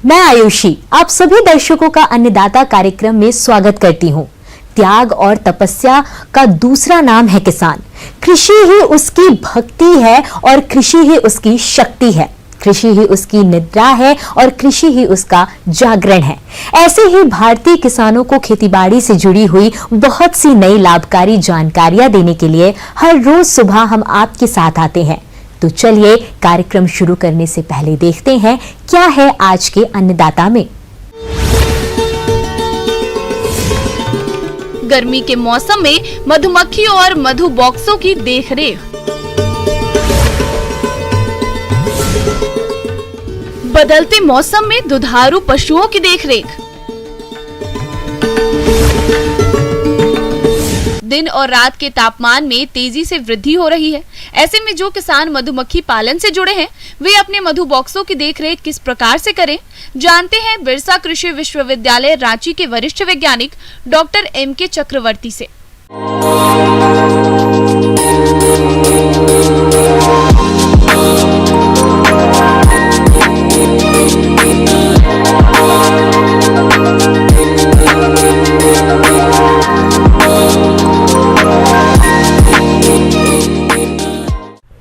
मैं आयुषी आप सभी दर्शकों का अन्नदाता कार्यक्रम में स्वागत करती हूँ। त्याग और तपस्या का दूसरा नाम है किसान। कृषि ही उसकी भक्ति है और कृषि ही उसकी शक्ति है। कृषि ही उसकी निद्रा है और कृषि ही उसका जागरण है। ऐसे ही भारतीय किसानों को खेतीबाड़ी से जुड़ी हुई बहुत सी नई लाभकारी जानकारियां देने के लिए हर रोज सुबह हम आपके साथ आते हैं। तो चलिए कार्यक्रम शुरू करने से पहले देखते हैं क्या है आज के अन्नदाता में। गर्मी के मौसम में मधुमक्खी और मधु बॉक्सों की देखरेख। बदलते मौसम में दुधारू पशुओं की देखरेख। दिन और रात के तापमान में तेजी से वृद्धि हो रही है। ऐसे में जो किसान मधुमक्खी पालन से जुड़े हैं वे अपने मधु बॉक्सों की देखरेख किस प्रकार से करें, जानते हैं बिरसा कृषि विश्वविद्यालय रांची के वरिष्ठ वैज्ञानिक डॉक्टर M.K. चक्रवर्ती से।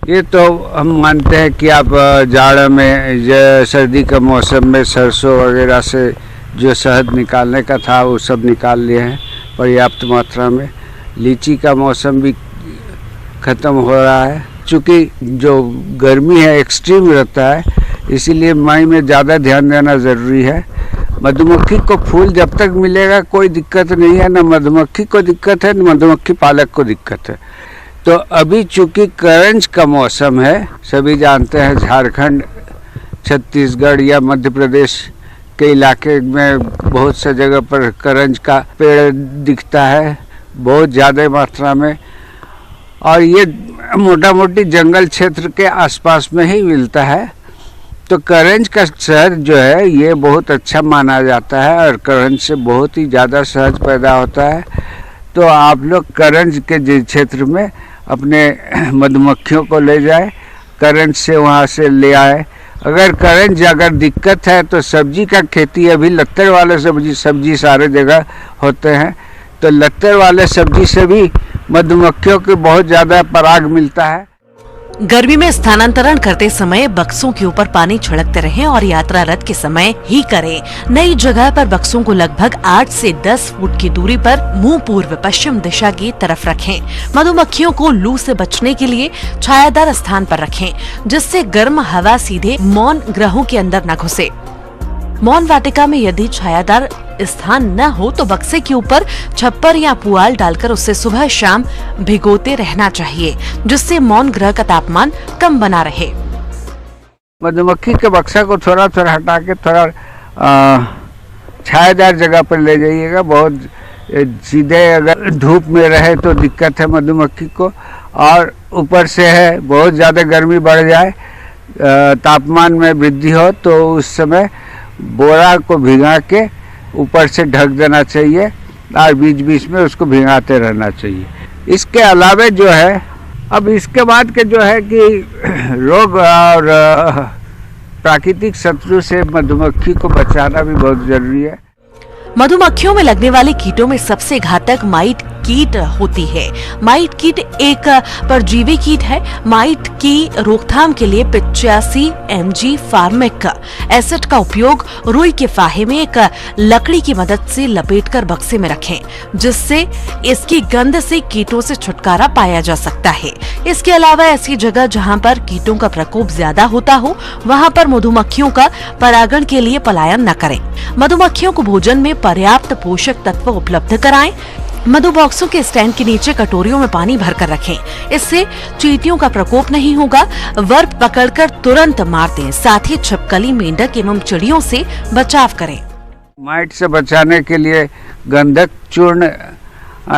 ये तो हम मानते हैं कि आप जाड़ा में सर्दी का मौसम में सरसों वगैरह से जो शहद निकालने का था वो सब निकाल लिए हैं पर्याप्त मात्रा में। लीची का मौसम भी ख़त्म हो रहा है। चूँकि जो गर्मी है एक्सट्रीम रहता है, इसीलिए मई में ज़्यादा ध्यान देना ज़रूरी है। मधुमक्खी को फूल जब तक मिलेगा कोई दिक्कत नहीं है, न मधुमक्खी को दिक्कत है न मधुमक्खी पालक को दिक्कत है। तो अभी चूँकि करंज का मौसम है, सभी जानते हैं झारखंड, छत्तीसगढ़ या मध्य प्रदेश के इलाके में बहुत से जगह पर करंज का पेड़ दिखता है बहुत ज़्यादा मात्रा में, और ये मोटा मोटी जंगल क्षेत्र के आसपास में ही मिलता है। तो करंज का शहद जो है ये बहुत अच्छा माना जाता है और करंज से बहुत ही ज़्यादा शहद पैदा होता है। तो आप लोग करंज के क्षेत्र में अपने मधुमक्खियों को ले जाए, करंज से वहाँ से ले आए। अगर दिक्कत है तो सब्जी का खेती, अभी लत्तर वाले सब्जी सारे जगह होते हैं, तो लत्तर वाले सब्जी से भी मधुमक्खियों को बहुत ज़्यादा पराग मिलता है। गर्मी में स्थानांतरण करते समय बक्सों के ऊपर पानी छिड़कते रहें और यात्रा रथ के समय ही करें। नई जगह पर बक्सों को लगभग 8 से 10 फुट की दूरी पर मुंह पूर्व पश्चिम दिशा की तरफ रखें। मधुमक्खियों को लू से बचने के लिए छायादार स्थान पर रखें, जिससे गर्म हवा सीधे मौन ग्रहों के अंदर न घुसे। मौन वाटिका में यदि छायादार स्थान न हो तो बक्से के ऊपर छप्पर या पुआल डालकर उसे सुबह शाम भिगोते रहना चाहिए, जिससे मौन ग्रह का तापमान कम बना रहे। मधुमक्खी के बक्सा को थोड़ा थोड़ा हटा के थोड़ा छायादार जगह पर ले जाइएगा। बहुत सीधे अगर धूप में रहे तो दिक्कत है मधुमक्खी को, और ऊपर से है बहुत ज़्यादा गर्मी बढ़ जाए, तापमान में वृद्धि हो, तो उस समय बोरा को भिगा के ऊपर से ढक देना चाहिए और बीच बीच में उसको भिगाते रहना चाहिए। इसके अलावा जो है, अब इसके बाद के जो है कि रोग और प्राकृतिक शत्रु से मधुमक्खी को बचाना भी बहुत जरूरी है। मधुमक्खियों में लगने वाले कीटों में सबसे घातक माइट कीट होती है। माइट कीट एक परजीवी कीट है। माइट की रोकथाम के लिए 85 mg फार्मिक एसिड का उपयोग रुई के फाहे में एक लकड़ी की मदद से लपेटकर बक्से में रखें, जिससे इसकी गंध से कीटों से छुटकारा पाया जा सकता है। इसके अलावा ऐसी जगह जहां पर कीटों का प्रकोप ज्यादा होता हो, वहां पर मधुमक्खियों का परागण के लिए पलायन न करें। मधुमक्खियों को भोजन में पर्याप्त पोषक तत्व उपलब्ध कराएं। मधु बॉक्सों के स्टैंड के नीचे कटोरियों में पानी भरकर रखें। इससे चींटियों का प्रकोप नहीं होगा। वर्प पकड़कर तुरंत मार दें। साथ ही छिपकली, मेंढक एवं चिड़ियों से बचाव करें। माइट से बचाने के लिए गंधक चूर्ण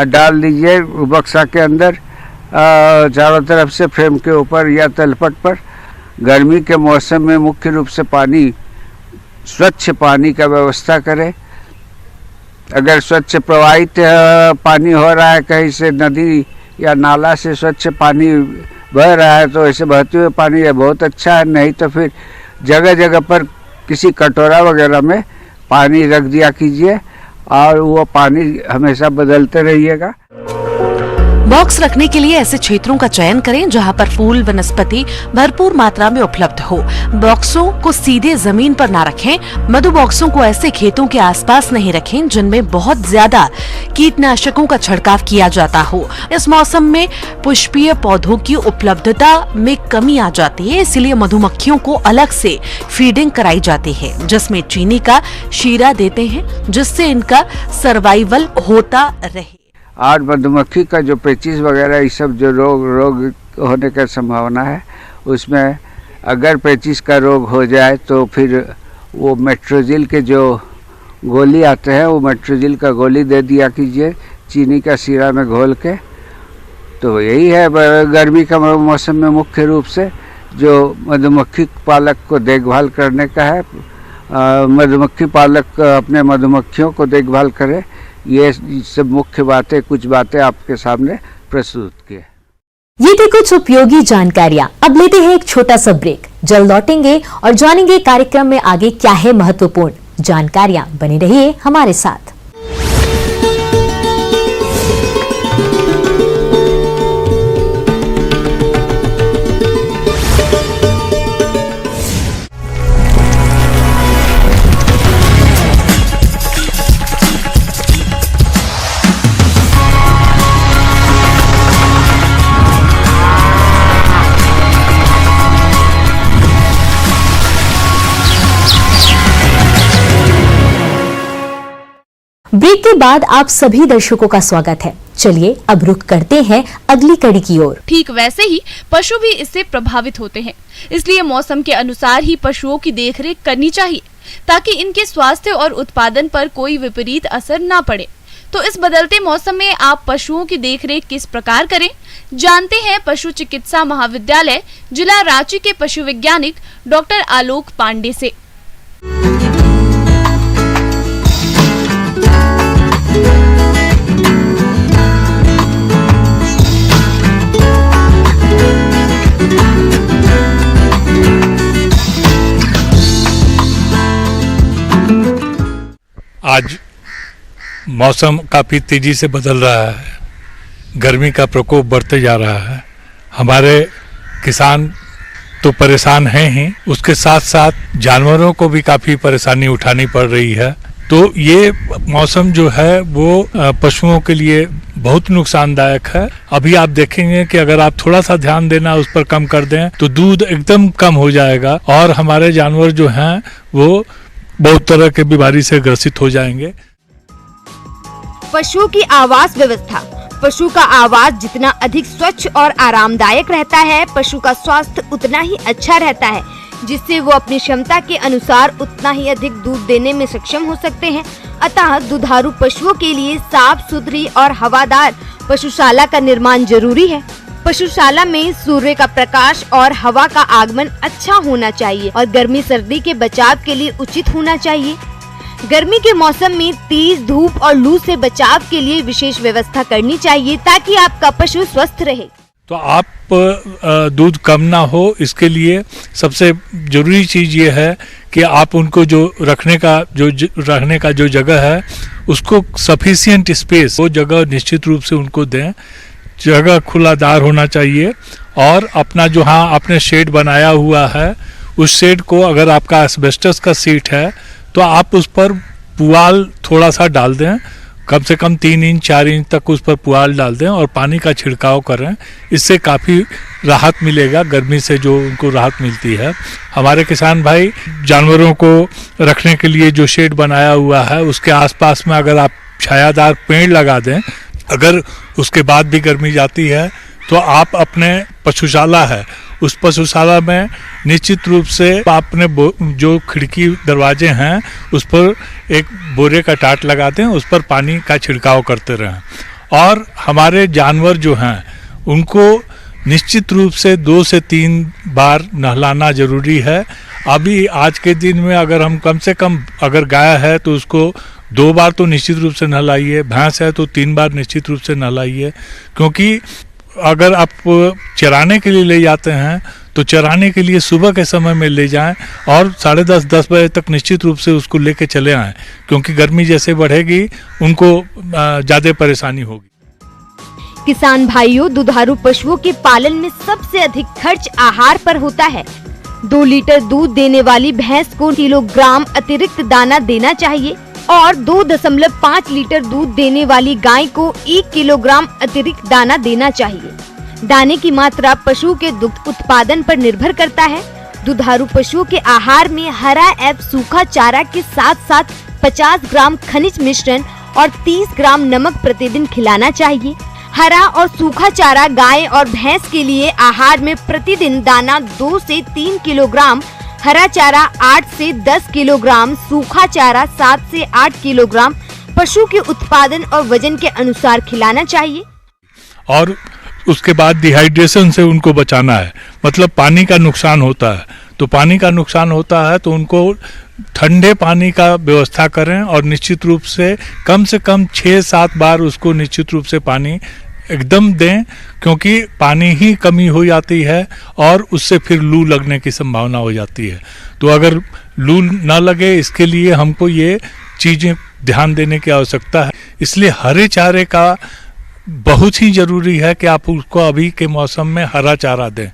डाल दीजिए बक्सा के अंदर, चारों तरफ से फ्रेम के ऊपर या तलपट पर। गर्मी के मौसम में मुख्य रूप से स्वच्छ पानी का व्यवस्था करें। अगर स्वच्छ प्रवाहित पानी हो रहा है, कहीं से नदी या नाला से स्वच्छ पानी बह रहा है तो ऐसे बहते हुए पानी है बहुत अच्छा है, नहीं तो फिर जगह जगह पर किसी कटोरा वगैरह में पानी रख दिया कीजिए और वो पानी हमेशा बदलते रहिएगा। बॉक्स रखने के लिए ऐसे क्षेत्रों का चयन करें जहां पर फूल वनस्पति भरपूर मात्रा में उपलब्ध हो। बॉक्सों को सीधे जमीन पर ना रखें। मधु बॉक्सों को ऐसे खेतों के आसपास नहीं रखें जिनमें बहुत ज्यादा कीटनाशकों का छिड़काव किया जाता हो। इस मौसम में पुष्पीय पौधों की उपलब्धता में कमी आ जाती है, इसलिए मधुमक्खियों को अलग से फीडिंग कराई जाती है जिसमें चीनी का शीरा देते हैं जिससे इनका सर्वाइवल होता रहे। और मधुमक्खी का जो पेचिस वगैरह ये सब जो रोग होने का संभावना है, उसमें अगर पेचिस का रोग हो जाए तो फिर वो मेट्रोजिल के जो गोली आते हैं वो मेट्रोजिल का गोली दे दिया कीजिए चीनी का शीरा में घोल के। तो यही है गर्मी का मौसम में मुख्य रूप से जो मधुमक्खी पालक को देखभाल करने का है। मधुमक्खी पालक अपने मधुमक्खियों को देखभाल करे। ये सब मुख्य बातें, कुछ बातें आपके सामने प्रस्तुत की। ये थी कुछ उपयोगी जानकारियां। अब लेते हैं एक छोटा सा ब्रेक, जल्द लौटेंगे और जानेंगे कार्यक्रम में आगे क्या है महत्वपूर्ण जानकारियां। बने रहिए हमारे साथ। ब्रेक के बाद आप सभी दर्शकों का स्वागत है। चलिए अब रुख करते हैं अगली कड़ी की ओर। ठीक वैसे ही पशु भी इससे प्रभावित होते हैं, इसलिए मौसम के अनुसार ही पशुओं की देखरेख करनी चाहिए ताकि इनके स्वास्थ्य और उत्पादन पर कोई विपरीत असर न पड़े। तो इस बदलते मौसम में आप पशुओं की देखरेख किस प्रकार करें, जानते हैं पशु चिकित्सा महाविद्यालय जिला रांची के पशु वैज्ञानिक डॉक्टर आलोक पांडे से। आज मौसम काफ़ी तेज़ी से बदल रहा है, गर्मी का प्रकोप बढ़ते जा रहा है। हमारे किसान तो परेशान हैं ही, उसके साथ साथ जानवरों को भी काफ़ी परेशानी उठानी पड़ रही है। तो ये मौसम जो है वो पशुओं के लिए बहुत नुकसानदायक है। अभी आप देखेंगे कि अगर आप थोड़ा सा ध्यान देना उस पर कम कर दें तो दूध एकदम कम हो जाएगा और हमारे जानवर जो हैं वो बहुत तरह के बीमारी से ग्रसित हो जाएंगे। पशुओं की आवास व्यवस्था। पशु का आवास जितना अधिक स्वच्छ और आरामदायक रहता है, पशु का स्वास्थ्य उतना ही अच्छा रहता है, जिससे वो अपनी क्षमता के अनुसार उतना ही अधिक दूध देने में सक्षम हो सकते हैं। अतः दुधारू पशुओं के लिए साफ सुथरी और हवादार पशुशाला का निर्माण जरूरी है। पशुशाला में सूर्य का प्रकाश और हवा का आगमन अच्छा होना चाहिए और गर्मी सर्दी के बचाव के लिए उचित होना चाहिए। गर्मी के मौसम में तेज धूप और लू से बचाव के लिए विशेष व्यवस्था करनी चाहिए ताकि आपका पशु स्वस्थ रहे। तो आप दूध कम ना हो, इसके लिए सबसे जरूरी चीज़ ये है कि आप उनको जो रहने का जो जगह है उसको सफिशिएंट स्पेस, वो जगह निश्चित रूप से उनको दें। जगह खुलादार होना चाहिए और अपना जो आपने शेड बनाया हुआ है उस शेड को, अगर आपका एस्बेस्टस का सीट है तो आप उस पर पुआल थोड़ा सा डाल दें, कम से कम 3 इंच 4 इंच तक उस पर पुआल डाल दें और पानी का छिड़काव करें। इससे काफ़ी राहत मिलेगा, गर्मी से जो उनको राहत मिलती है। हमारे किसान भाई जानवरों को रखने के लिए जो शेड बनाया हुआ है उसके आसपास में अगर आप छायादार पेड़ लगा दें, अगर उसके बाद भी गर्मी जाती है तो आप अपने पशुशाला है उस पशुशाला में निश्चित रूप से आपने जो खिड़की दरवाजे हैं उस पर एक बोरे का टाट लगा दें, उस पर पानी का छिड़काव करते रहें। और हमारे जानवर जो हैं उनको निश्चित रूप से 2 से 3 बार नहलाना जरूरी है। अभी आज के दिन में अगर हम कम से कम, अगर गाय है तो उसको 2 बार तो निश्चित रूप से नहलाइए, भैंस है तो 3 बार निश्चित रूप से नहलाइए। क्योंकि अगर आप चराने के लिए ले जाते हैं तो चराने के लिए सुबह के समय में ले जाएं और 10:30-10 बजे तक निश्चित रूप से उसको लेके चले आएं, क्योंकि गर्मी जैसे बढ़ेगी उनको ज़्यादा परेशानी होगी। किसान भाइयों, दुधारू पशुओं के पालन में सबसे अधिक खर्च आहार पर होता है। 2 लीटर दूध देने वाली भैंस को किलोग्राम अतिरिक्त दाना देना चाहिए और 2.5 लीटर दूध देने वाली गाय को 1 किलोग्राम अतिरिक्त दाना देना चाहिए। दाने की मात्रा पशु के दुग्ध उत्पादन पर निर्भर करता है। दुधारू पशुओं के आहार में हरा एवं सूखा चारा के साथ साथ 50 ग्राम खनिज मिश्रण और 30 ग्राम नमक प्रतिदिन खिलाना चाहिए। हरा और सूखा चारा गाय और भैंस के लिए आहार में प्रतिदिन दाना 2 से 3 किलोग्राम, हरा चारा 8 से 10 किलोग्राम, सूखा चारा 7 से 8 किलोग्राम पशु के उत्पादन और वजन के अनुसार खिलाना चाहिए। और उसके बाद डिहाइड्रेशन से उनको बचाना है, मतलब पानी का नुकसान होता है। तो पानी का नुकसान होता है तो उनको ठंडे पानी का व्यवस्था करें और निश्चित रूप से कम 6-7 बार उसको निश्चित रूप से पानी एकदम दें, क्योंकि पानी ही कमी हो जाती है और उससे फिर लू लगने की संभावना हो जाती है। तो अगर लू ना लगे इसके लिए हमको ये चीज़ें ध्यान देने की आवश्यकता है। इसलिए हरे चारे का बहुत ही ज़रूरी है कि आप उसको अभी के मौसम में हरा चारा दें।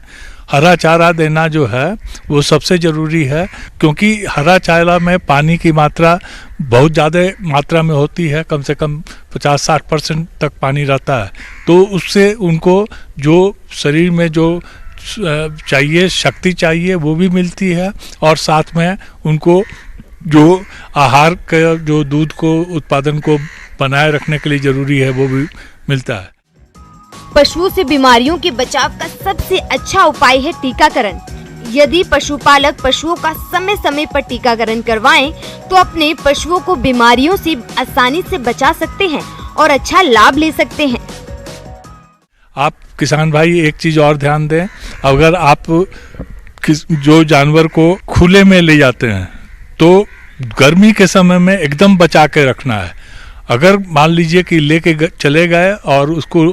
हरा चारा देना जो है वो सबसे ज़रूरी है, क्योंकि हरा चारा में पानी की मात्रा बहुत ज़्यादा मात्रा में होती है, कम से कम 50-60% तक पानी रहता है। तो उससे उनको जो शरीर में जो चाहिए, शक्ति चाहिए, वो भी मिलती है और साथ में उनको जो आहार का जो दूध को उत्पादन को बनाए रखने के लिए ज़रूरी है वो भी मिलता है। पशुओं से बीमारियों के बचाव का सबसे अच्छा उपाय है टीकाकरण। यदि पशुपालक पशुओं का समय समय पर टीकाकरण करवाएं, तो अपने पशुओं को बीमारियों से आसानी से बचा सकते हैं और अच्छा लाभ ले सकते हैं। आप किसान भाई एक चीज़ और ध्यान दें, अगर आप जो जानवर को खुले में ले जाते हैं तो गर्मी के समय में एकदम बचा के रखना है। अगर मान लीजिए कि लेके चले गए और उसको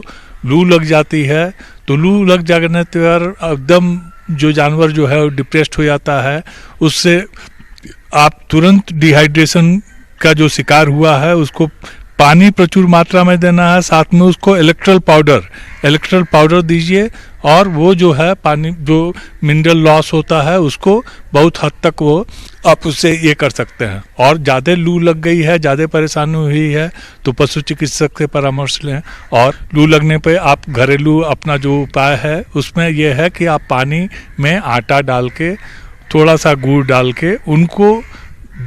लू लग जाती है तो लू लग जाने पर एकदम जो जानवर जो है वो डिप्रेस्ड हो जाता है। उससे आप तुरंत डिहाइड्रेशन का जो शिकार हुआ है उसको पानी प्रचुर मात्रा में देना है, साथ में उसको इलेक्ट्रल पाउडर दीजिए और वो जो है पानी जो मिनरल लॉस होता है उसको बहुत हद तक वो आप उससे ये कर सकते हैं। और ज़्यादा लू लग गई है, ज़्यादा परेशानी हुई है तो पशु चिकित्सक से परामर्श लें। और लू लगने पे आप घरेलू अपना जो उपाय है उसमें यह है कि आप पानी में आटा डाल के थोड़ा सा गुड़ डाल के उनको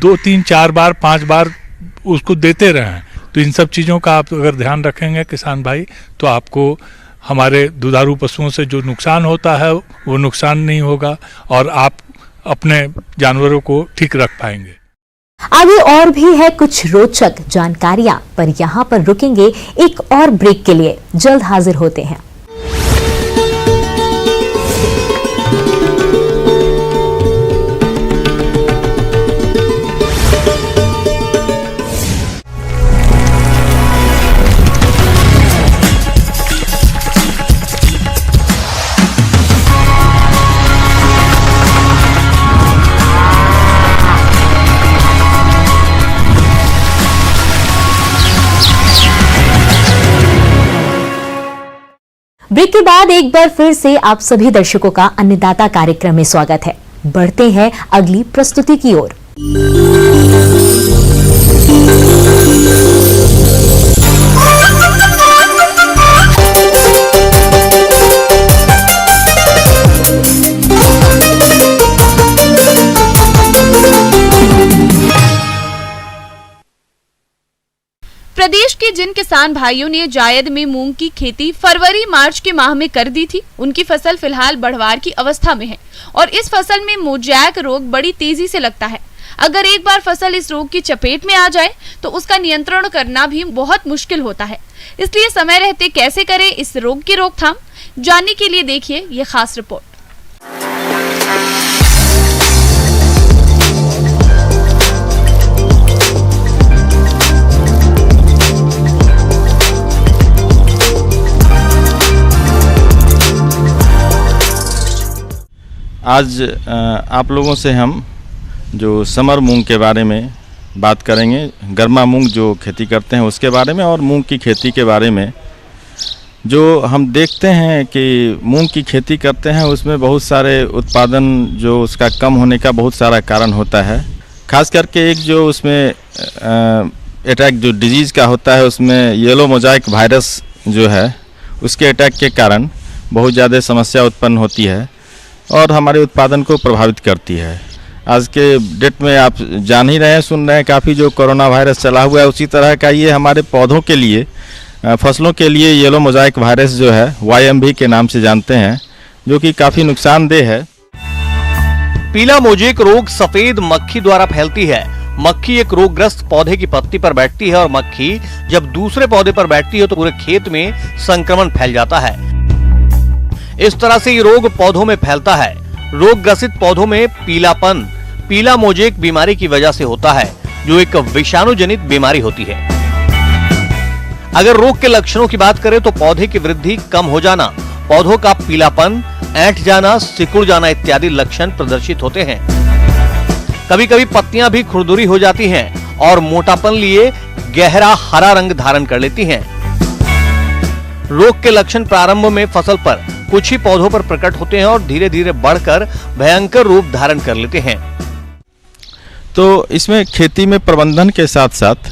2-3-4 बार 5 बार उसको देते रहें। तो इन सब चीज़ों का आप अगर ध्यान रखेंगे किसान भाई तो आपको हमारे दुधारू पशुओं से जो नुकसान होता है वो नुकसान नहीं होगा और आप अपने जानवरों को ठीक रख पाएंगे। आगे और भी है कुछ रोचक जानकारियां, पर यहाँ पर रुकेंगे एक और ब्रेक के लिए। जल्द हाजिर होते हैं। ब्रेक के बाद एक बार फिर से आप सभी दर्शकों का अन्नदाता कार्यक्रम में स्वागत है। बढ़ते हैं अगली प्रस्तुति की ओर। प्रदेश के जिन किसान भाइयों ने जायद में मूंग की खेती फरवरी-मार्च के माह में कर दी थी, उनकी फसल फिलहाल बढ़वार की अवस्था में है और इस फसल में मोजैक रोग बड़ी तेजी से लगता है। अगर एक बार फसल इस रोग की चपेट में आ जाए तो उसका नियंत्रण करना भी बहुत मुश्किल होता है। इसलिए समय रहते कैसे करें इस रोग की रोकथाम, जानने के लिए देखिए ये खास रिपोर्ट। आज आप लोगों से हम जो समर मूंग के बारे में बात करेंगे, गर्मा मूंग जो खेती करते हैं उसके बारे में, और मूंग की खेती के बारे में। जो हम देखते हैं कि मूंग की खेती करते हैं उसमें बहुत सारे उत्पादन जो उसका कम होने का बहुत सारा कारण होता है। खास करके एक जो उसमें अटैक जो डिजीज़ का होता है उसमें येलो मोजाइक वायरस जो है उसके अटैक के कारण बहुत ज़्यादा समस्या उत्पन्न होती है और हमारे उत्पादन को प्रभावित करती है। आज के डेट में आप जान ही रहे हैं, सुन रहे हैं, काफ़ी जो कोरोना वायरस चला हुआ है उसी तरह का ये हमारे पौधों के लिए, फसलों के लिए येलो मोजाइक वायरस जो है YMV के नाम से जानते हैं, जो कि काफ़ी नुकसानदेह है। पीला मोजेक रोग सफेद मक्खी द्वारा फैलती है। मक्खी एक रोगग्रस्त पौधे की पत्ती पर बैठती है और मक्खी जब दूसरे पौधे पर बैठती है तो पूरे खेत में संक्रमण फैल जाता है। इस तरह से ये रोग पौधों में फैलता है। रोग ग्रसित पौधों में पीलापन पीला मोजेक बीमारी की वजह से होता है, जो एक विषाणु जनित बीमारी होती है। अगर रोग के लक्षणों की बात करें तो पौधे की वृद्धि कम हो जाना, पौधों का पीलापन, ऐंठ जाना, सिकुड़ जाना इत्यादि लक्षण प्रदर्शित होते हैं। कभी कभी पत्तियां भी खुरदुरी हो जाती हैं और मोटापन लिए गहरा हरा रंग धारण कर लेती हैं। रोग के लक्षण प्रारंभ में फसल पर कुछ ही पौधों पर प्रकट होते हैं और धीरे धीरे बढ़कर भयंकर रूप धारण कर लेते हैं। तो इसमें खेती में प्रबंधन के साथ साथ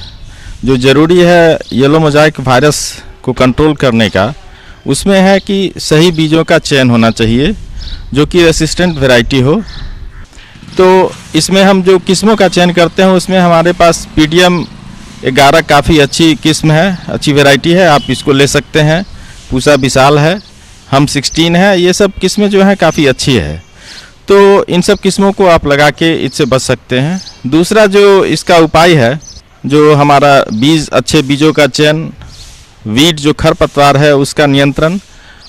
जो जरूरी है येलो मोजाइक वायरस को कंट्रोल करने का, उसमें है कि सही बीजों का चयन होना चाहिए जो कि रेसिस्टेंट वैरायटी हो। तो इसमें हम जो किस्मों का चयन करते हैं उसमें हमारे पास PDM 11 काफ़ी अच्छी किस्म है, अच्छी वैरायटी है, आप इसको ले सकते हैं। पूसा विशाल है, हम 16 है, ये सब किस्में जो हैं काफ़ी अच्छी है। तो इन सब किस्मों को आप लगा के इससे बच सकते हैं। दूसरा जो इसका उपाय है, जो हमारा बीज, अच्छे बीजों का चयन, वीड जो खरपतवार है उसका नियंत्रण,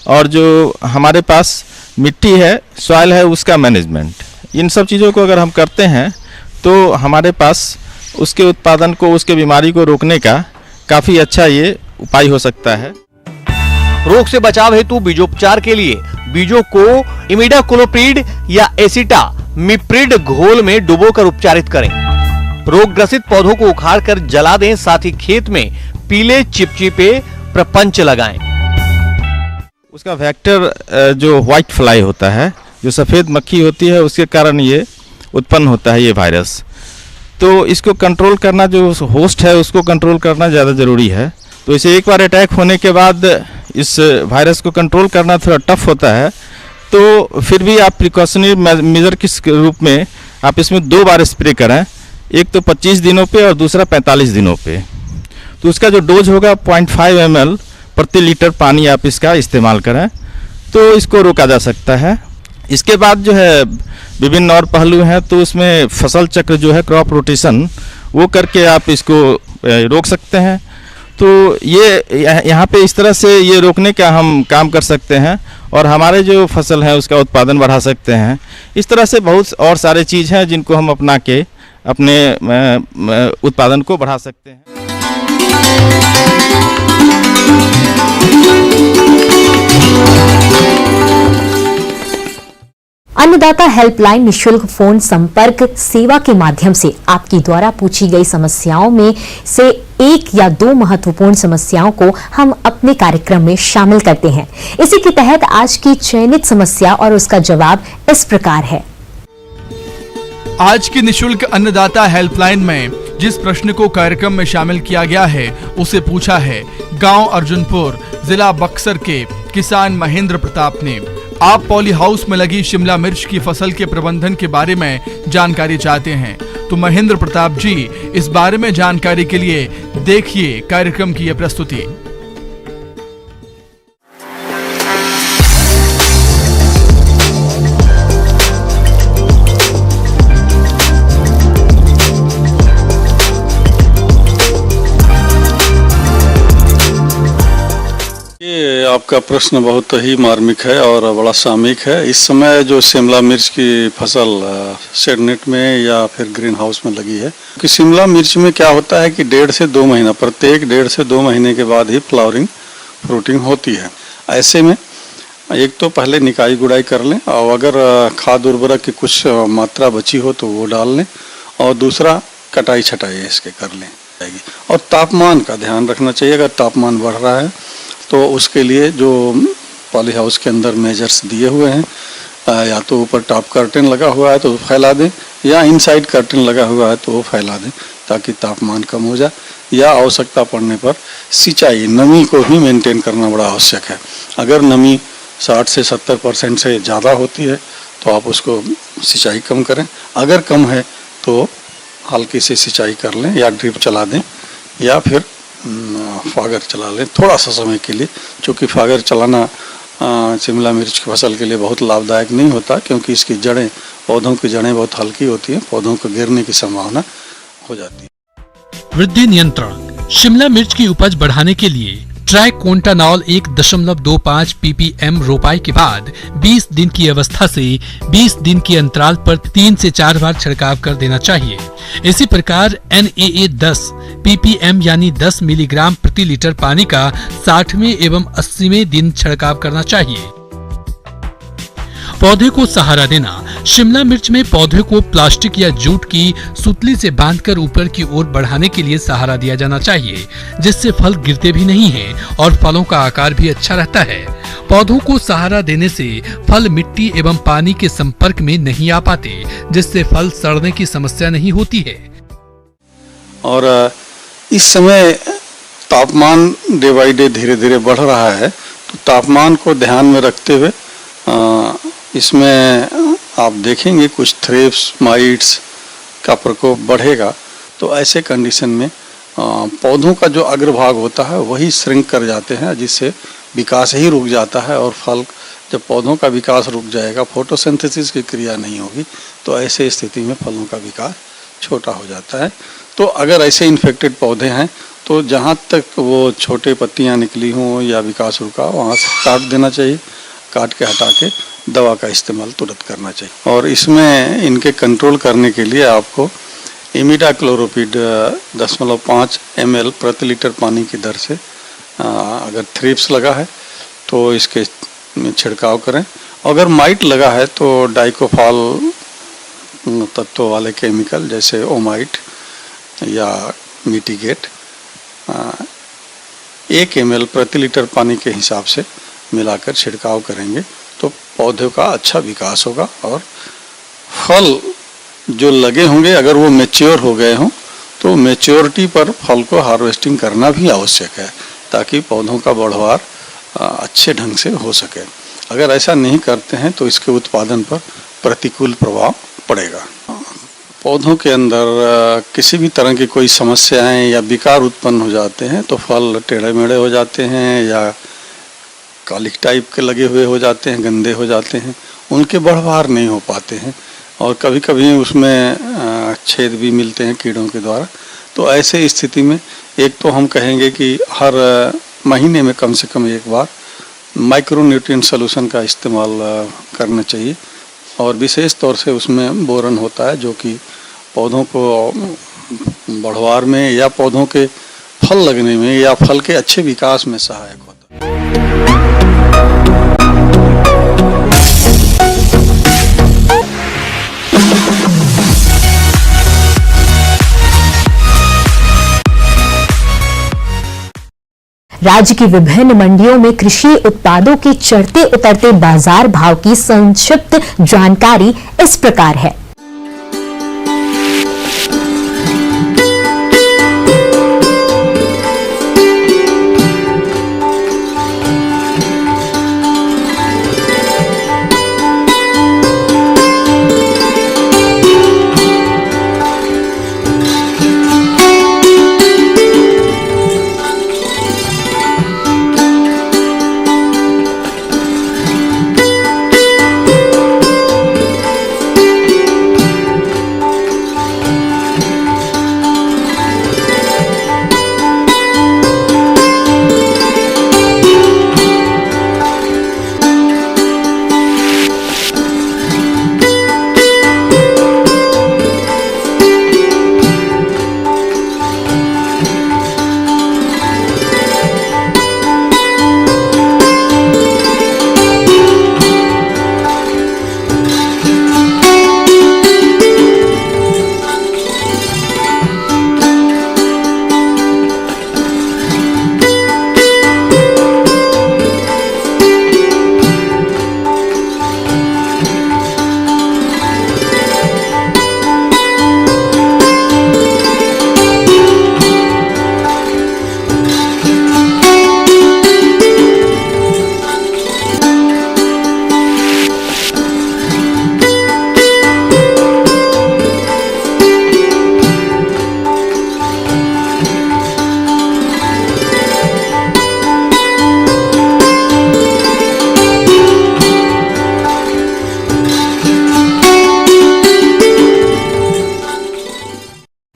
और जो हमारे पास मिट्टी है, सॉइल है, उसका मैनेजमेंट, इन सब चीज़ों को अगर हम करते हैं तो हमारे पास उसके उत्पादन को, उसके बीमारी को रोकने का काफ़ी अच्छा ये उपाय हो सकता है। रोग से बचाव हेतु बीजोपचार के लिए बीजों को इमिडाक्लोप्रिड या एसिटामिप्रिड घोल में डुबोकर उपचारित करें। रोग ग्रसित पौधों को उखाड़कर जला दें, साथ ही खेत में पीले चिपचिपे प्रपंच लगाएं। उसका वेक्टर जो व्हाइट फ्लाई होता है, जो सफ़ेद मक्खी होती है, उसके कारण ये उत्पन्न होता है ये वायरस। तो इसको कंट्रोल करना, जो होस्ट है उसको कंट्रोल करना ज़्यादा ज़रूरी है। तो इसे एक बार अटैक होने के बाद इस वायरस को कंट्रोल करना थोड़ा टफ होता है। तो फिर भी आप प्रिकॉशनरी मेजर के रूप में आप इसमें 2 बार स्प्रे करें, एक तो 25 दिनों पे और दूसरा 45 दिनों पे। तो उसका जो डोज होगा 0.5 ml प्रति लीटर पानी आप इसका इस्तेमाल करें तो इसको रोका जा सकता है। इसके बाद जो है विभिन्न और पहलू हैं, तो उसमें फसल चक्र जो है, क्रॉप रोटेशन, वो करके आप इसको रोक सकते हैं। तो ये यहाँ पे इस तरह से ये रोकने का हम काम कर सकते हैं और हमारे जो फसल है उसका उत्पादन बढ़ा सकते हैं। इस तरह से बहुत और सारे चीज़ हैं जिनको हम अपना के अपने उत्पादन को बढ़ा सकते हैं। अन्नदाता हेल्पलाइन निशुल्क फोन संपर्क सेवा के माध्यम से आपकी द्वारा पूछी गई समस्याओं में से 1 या 2 महत्वपूर्ण समस्याओं को हम अपने कार्यक्रम में शामिल करते हैं। इसी के तहत आज की चयनित समस्या और उसका जवाब इस प्रकार है। आज की निशुल्क अन्नदाता हेल्पलाइन में जिस प्रश्न को कार्यक्रम में शामिल किया गया है उसे पूछा है गांव अर्जुनपुर, जिला बक्सर के किसान महेंद्र प्रताप ने। आप पॉली हाउस में लगी शिमला मिर्च की फसल के प्रबंधन के बारे में जानकारी चाहते हैं, तो महेंद्र प्रताप जी इस बारे में जानकारी के लिए देखिए कार्यक्रम की यह प्रस्तुति। ये आपका प्रश्न बहुत ही मार्मिक है और बड़ा सामयिक है। इस समय जो शिमला मिर्च की फसल शेडनेट में या फिर ग्रीन हाउस में लगी है, कि शिमला मिर्च में क्या होता है कि 1.5 से 2 महीना, प्रत्येक 1.5 से 2 महीने के बाद ही फ्लावरिंग फ्रूटिंग होती है। ऐसे में एक तो पहले निकाई गुड़ाई कर लें, और अगर खाद उर्वरक की कुछ मात्रा बची हो तो वो डाल लें, और दूसरा कटाई छटाई इसके कर लें। और तापमान का ध्यान रखना चाहिए। अगर तापमान बढ़ रहा है तो उसके लिए जो पॉली हाउस के अंदर मेजर्स दिए हुए हैं, या तो ऊपर टॉप कर्टेन लगा हुआ है तो फैला दें, या इनसाइड कर्टेन लगा हुआ है तो वो फैला दें, ताकि तापमान कम हो जाए। या आवश्यकता पड़ने पर सिंचाई, नमी को भी मेंटेन करना बड़ा आवश्यक है। अगर नमी 60 से 70% से ज़्यादा होती है तो आप उसको सिंचाई कम करें। अगर कम है तो हल्की से सिंचाई कर लें, या ड्रिप चला दें, या फिर फागर चला लें थोड़ा सा समय के लिए। क्योंकि फागर चलाना शिमला मिर्च की फसल के लिए बहुत लाभदायक नहीं होता, क्योंकि इसकी जड़ें, पौधों की जड़ें बहुत हल्की होती हैं, पौधों को गिरने की संभावना हो जाती है। वृद्धि नियंत्रण। शिमला मिर्च की उपज बढ़ाने के लिए ट्राइकोंटानॉल 1.25 ppm रोपाई के बाद 20 दिन की अवस्था से 20 दिन के अंतराल पर 3 से 4 बार छिड़काव कर देना चाहिए। इसी प्रकार NAA 10 ppm यानी 10 मिलीग्राम प्रति लीटर पानी का 60वें एवं 80वें दिन छिड़काव करना चाहिए। पौधे को सहारा देना। शिमला मिर्च में पौधे को प्लास्टिक या जूट की सुतली से बांधकर ऊपर की ओर बढ़ाने के लिए सहारा दिया जाना चाहिए, जिससे फल गिरते भी नहीं हैं और फलों का आकार भी अच्छा रहता है। पौधों को सहारा देने से फल मिट्टी एवं पानी के संपर्क में नहीं आ पाते, जिससे फल सड़ने की समस्या नहीं होती है। और इस समय तापमान डे बाई डे धीरे धीरे बढ़ रहा है, तो तापमान को ध्यान में रखते हुए इसमें आप देखेंगे कुछ थ्रिप्स, माइट्स का प्रकोप बढ़ेगा। तो ऐसे कंडीशन में पौधों का जो अग्रभाग होता है वही श्रिंक कर जाते हैं, जिससे विकास ही रुक जाता है। और फल, जब पौधों का विकास रुक जाएगा, फोटोसिंथेसिस की क्रिया नहीं होगी, तो ऐसे स्थिति में फलों का विकास छोटा हो जाता है। तो अगर ऐसे इन्फेक्टेड पौधे हैं तो जहाँ तक वो छोटे पत्तियाँ निकली हों या विकास रुका, वहाँ से काट देना चाहिए। काट के हटा के दवा का इस्तेमाल तुरंत करना चाहिए। और इसमें इनके कंट्रोल करने के लिए आपको इमिडाक्लोरोपिड 0.5 ml प्रति लीटर पानी की दर से अगर थ्रिप्स लगा है तो इसके छिड़काव करें। अगर माइट लगा है तो डाइकोफॉल तत्व वाले केमिकल जैसे ओमाइट या मिटिगेट 1 ml प्रति लीटर पानी के हिसाब से मिलाकर छिड़काव करेंगे तो पौधों का अच्छा विकास होगा। और फल जो लगे होंगे, अगर वो मैच्योर हो गए हों तो मैच्योरिटी पर फल को हार्वेस्टिंग करना भी आवश्यक है, ताकि पौधों का बढ़वार अच्छे ढंग से हो सके। अगर ऐसा नहीं करते हैं तो इसके उत्पादन पर प्रतिकूल प्रभाव पड़ेगा। पौधों के अंदर किसी भी तरह की कोई समस्याएं या विकार उत्पन्न हो जाते हैं तो फल टेढ़े मेढ़े हो जाते हैं, या कालिक टाइप के लगे हुए हो जाते हैं, गंदे हो जाते हैं, उनके बढ़वार नहीं हो पाते हैं, और कभी कभी उसमें छेद भी मिलते हैं कीड़ों के द्वारा। तो ऐसे स्थिति में एक तो हम कहेंगे कि हर महीने में कम से कम एक बार माइक्रोन्यूट्रिएंट सॉल्यूशन का इस्तेमाल करना चाहिए। और विशेष तौर से उसमें बोरन होता है, जो कि पौधों को बढ़वार में या पौधों के फल लगने में या फल के अच्छे विकास में सहायक होता है। राज्य की विभिन्न मंडियों में कृषि उत्पादों के चढ़ते उतरते बाजार भाव की संक्षिप्त जानकारी इस प्रकार है।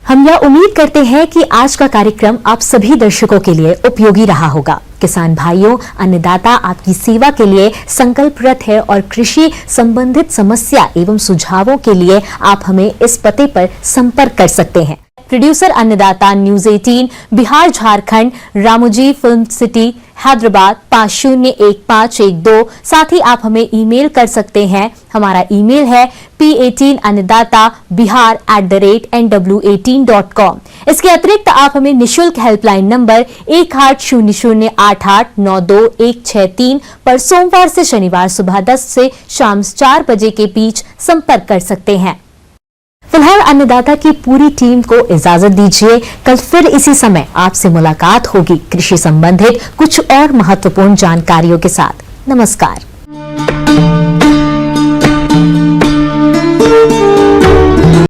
हम यह उम्मीद करते हैं कि आज का कार्यक्रम आप सभी दर्शकों के लिए उपयोगी रहा होगा। किसान भाइयों, अन्नदाता आपकी सेवा के लिए संकल्परत है और कृषि संबंधित समस्या एवं सुझावों के लिए आप हमें इस पते पर संपर्क कर सकते हैं। प्रोड्यूसर अन्नदाता, news 18, Bihar Jharkhand, Ramoji film city, Hyderabad 501512। साथ ही आप हमें ईमेल कर सकते हैं। हमारा ईमेल है p18annadatabihar@nw18.com। इसके अतिरिक्त आप हमें निशुल्क हेल्पलाइन नंबर 180088921163 पर सोमवार से शनिवार सुबह 10 से शाम 4 बजे के बीच संपर्क कर सकते हैं। फिलहाल अन्नदाता की पूरी टीम को इजाजत दीजिए। कल फिर इसी समय आपसे मुलाकात होगी कृषि संबंधित कुछ और महत्वपूर्ण जानकारियों के साथ। नमस्कार।